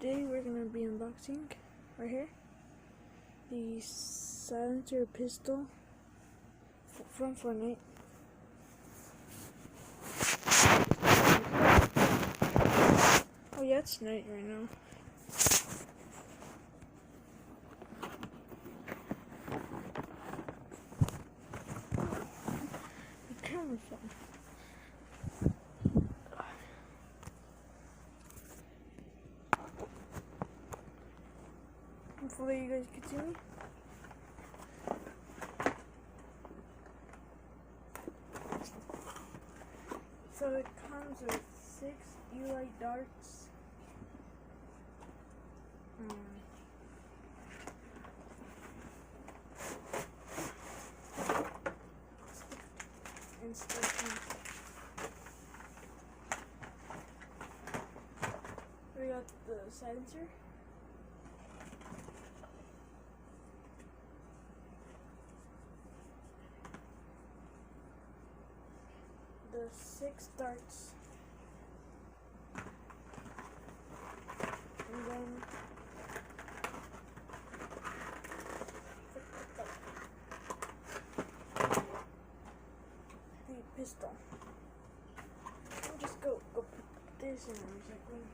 Today we're gonna be unboxing right here the silencer pistol from Fortnite. Oh yeah, it's night right now. The camera fell. Hopefully you guys can see me. So it comes with 6 Eli darts. Instructions. We got the silencer. The 6 darts, and then the pistol. I'll just go put this in the recycling.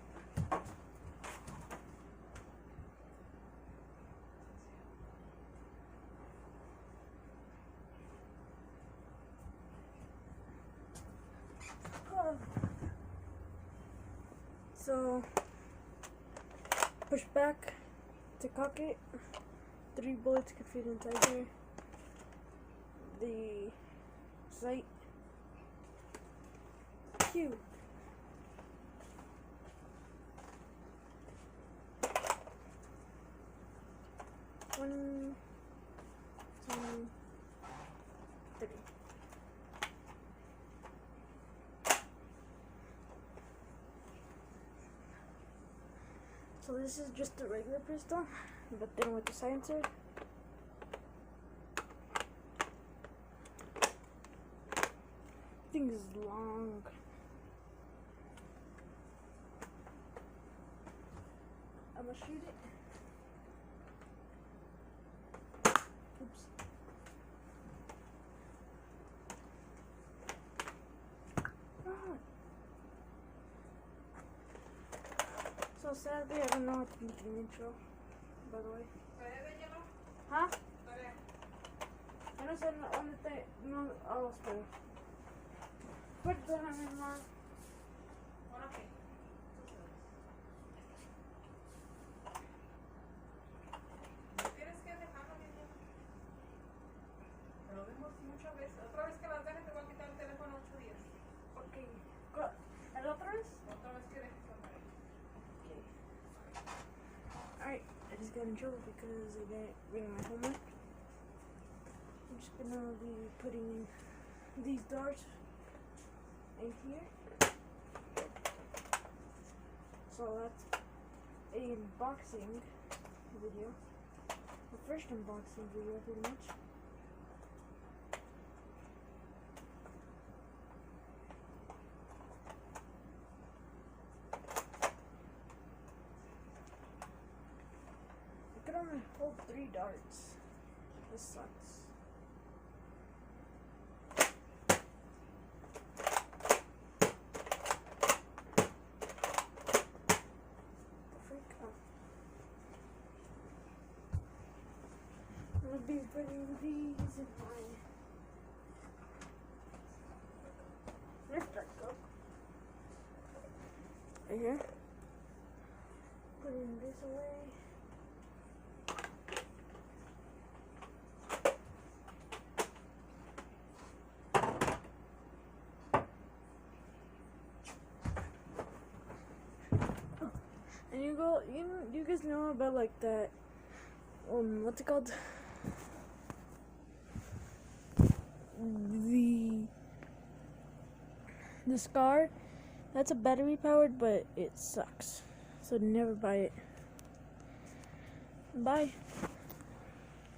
So, push back to cock it. 3 bullets could fit inside there. The sight. Cue. One, 2, 3. So this is just a regular pistol, but then with the silencer. Thing is long. I'm gonna shoot it. Oops. So sadly, I don't know how to make an intro, by the way. Huh? I no sé dónde te... No, oh, espera. Perdóname, mamá. ¿Ahora qué? Tienes que dejarlo bien. Lo vemos muchas veces. Otra vez que las dejes te voy a quitar el teléfono 8 días. Ok. ¿El otro es? Otra vez que dejes la pared. Okay. Alright, I just got in trouble because I didn't bring my homework. I'm just gonna be putting these darts in here. So that's a unboxing video. The first unboxing video pretty much. I could only hold 3 darts. This sucks. I'm gonna be putting these in my lift truck up. Right here. Putting this away. And you guys know about like that, what's it called? The Scar. That's a battery powered, but it sucks. So never buy it. Bye.